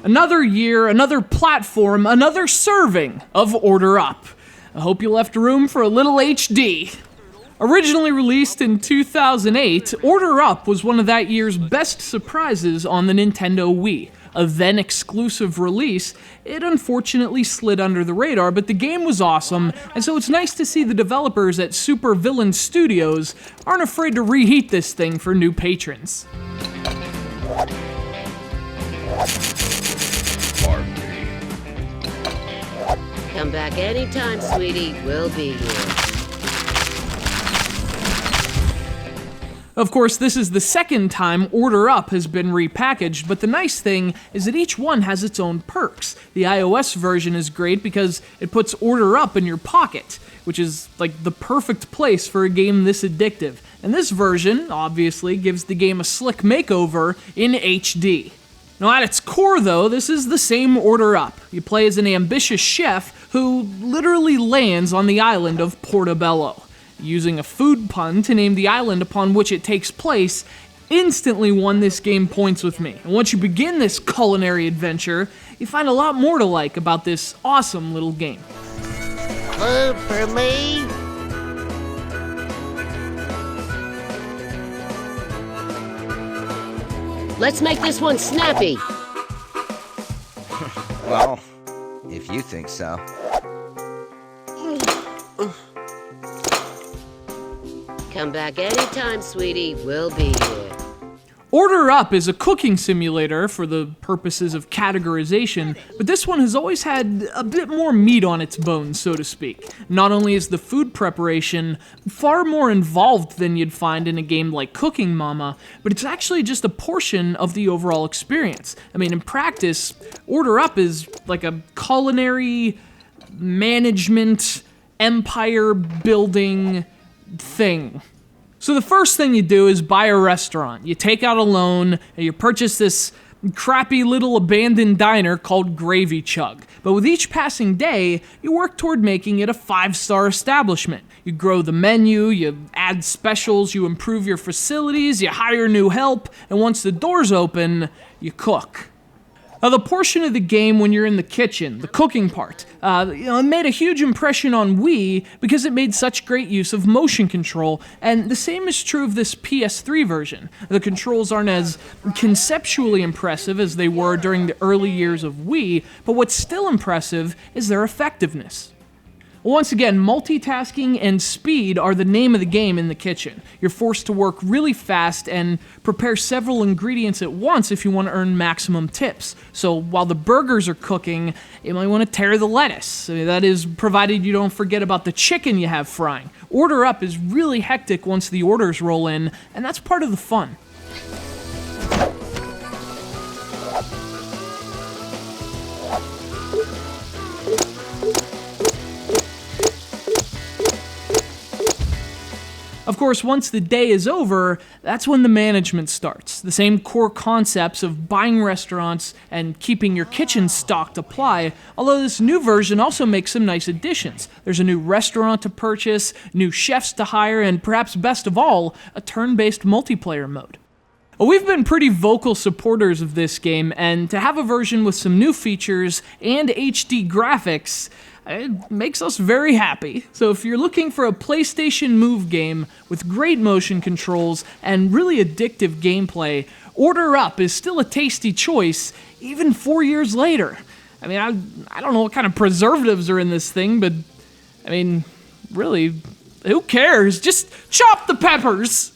Another year, another platform, another serving of Order Up. I hope you left room for a little HD. Originally released in 2008, Order Up was one of that year's best surprises on the Nintendo Wii. A then exclusive release, it unfortunately slid under the radar, but the game was awesome, and so it's nice to see the developers at SuperVillain Studios aren't afraid to reheat this thing for new patrons. Come back anytime, sweetie. We'll be here. Of course, this is the second time Order Up has been repackaged, but the nice thing is that each one has its own perks. The iOS version is great because it puts Order Up in your pocket, which is like the perfect place for a game this addictive. And this version, obviously, gives the game a slick makeover in HD. Now, at its core, though, this is the same Order Up. You play as an ambitious chef who literally lands on the island of Portobello. Using a food pun to name the island upon which it takes place instantly won this game points with me. And once you begin this culinary adventure, you find a lot more to like about this awesome little game. Food for me? Let's make this one snappy. Well, if you think so. Come back anytime, sweetie. We'll be here. Order Up is a cooking simulator for the purposes of categorization, but this one has always had a bit more meat on its bones, so to speak. Not only is the food preparation far more involved than you'd find in a game like Cooking Mama, but it's actually just a portion of the overall experience. I mean, in practice, Order Up is like a culinary management, empire building thing. So the first thing you do is buy a restaurant. You take out a loan, and you purchase this crappy little abandoned diner called Gravy Chug. But with each passing day, you work toward making it a 5-star establishment. You grow the menu, you add specials, you improve your facilities, you hire new help, and once the doors open, you cook. Now, the portion of the game when you're in the kitchen, the cooking part, it made a huge impression on Wii because it made such great use of motion control, and the same is true of this PS3 version. The controls aren't as conceptually impressive as they were during the early years of Wii, but what's still impressive is their effectiveness. Once again, multitasking and speed are the name of the game in the kitchen. You're forced to work really fast and prepare several ingredients at once if you want to earn maximum tips. So while the burgers are cooking, you might want to tear the lettuce. I mean, that is provided you don't forget about the chicken you have frying. Order Up is really hectic once the orders roll in, and that's part of the fun. Of course, once the day is over, that's when the management starts. The same core concepts of buying restaurants and keeping your kitchen stocked apply, although this new version also makes some nice additions. There's a new restaurant to purchase, new chefs to hire, and perhaps best of all, a turn-based multiplayer mode. We've been pretty vocal supporters of this game, and to have a version with some new features and HD graphics, it makes us very happy. So if you're looking for a PlayStation Move game with great motion controls and really addictive gameplay, Order Up is still a tasty choice, even 4 years later. I mean, I don't know what kind of preservatives are in this thing, but, I mean, really, who cares? Just chop the peppers!